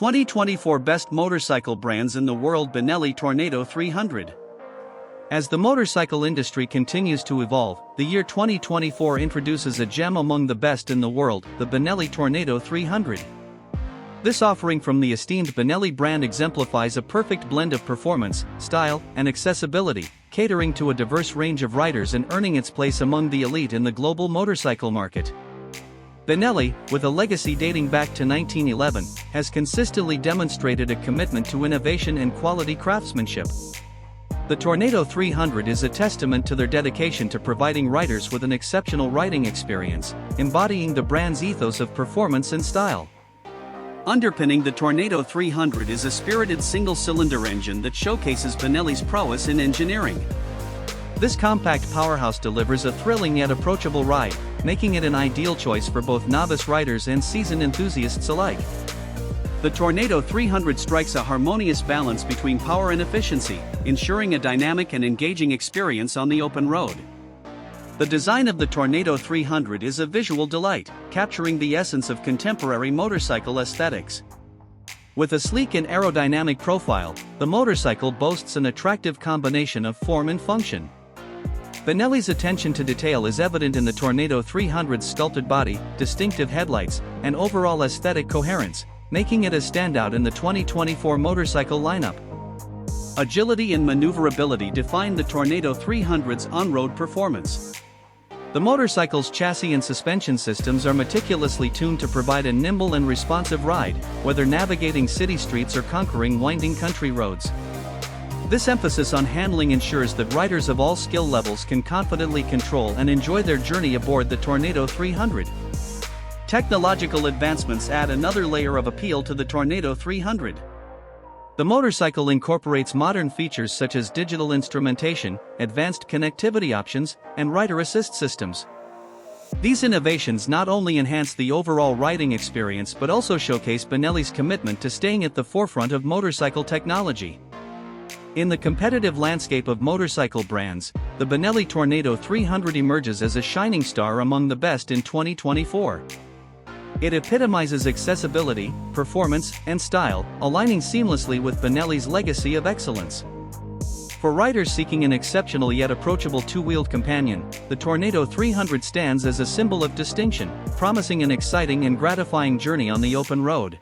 2024 Best Motorcycle Brands in the World. Benelli Tornado 300. As the motorcycle industry continues to evolve, the year 2024 introduces a gem among the best in the world, the Benelli Tornado 300. This offering from the esteemed Benelli brand exemplifies a perfect blend of performance, style, and accessibility, catering to a diverse range of riders and earning its place among the elite in the global motorcycle market. Benelli, with a legacy dating back to 1911, has consistently demonstrated a commitment to innovation and quality craftsmanship. The Tornado 300 is a testament to their dedication to providing riders with an exceptional riding experience, embodying the brand's ethos of performance and style. Underpinning the Tornado 300 is a spirited single-cylinder engine that showcases Benelli's prowess in engineering. This compact powerhouse delivers a thrilling yet approachable ride, making it an ideal choice for both novice riders and seasoned enthusiasts alike. The Tornado 300 strikes a harmonious balance between power and efficiency, ensuring a dynamic and engaging experience on the open road. The design of the Tornado 300 is a visual delight, capturing the essence of contemporary motorcycle aesthetics. With a sleek and aerodynamic profile, the motorcycle boasts an attractive combination of form and function. Benelli's attention to detail is evident in the Tornado 300's sculpted body, distinctive headlights, and overall aesthetic coherence, making it a standout in the 2024 motorcycle lineup. Agility and maneuverability define the Tornado 300's on-road performance. The motorcycle's chassis and suspension systems are meticulously tuned to provide a nimble and responsive ride, whether navigating city streets or conquering winding country roads. This emphasis on handling ensures that riders of all skill levels can confidently control and enjoy their journey aboard the Tornado 300. Technological advancements add another layer of appeal to the Tornado 300. The motorcycle incorporates modern features such as digital instrumentation, advanced connectivity options, and rider assist systems. These innovations not only enhance the overall riding experience but also showcase Benelli's commitment to staying at the forefront of motorcycle technology. In the competitive landscape of motorcycle brands, the Benelli Tornado 300 emerges as a shining star among the best in 2024. It epitomizes accessibility, performance, and style, aligning seamlessly with Benelli's legacy of excellence. For riders seeking an exceptional yet approachable two-wheeled companion, the Tornado 300 stands as a symbol of distinction, promising an exciting and gratifying journey on the open road.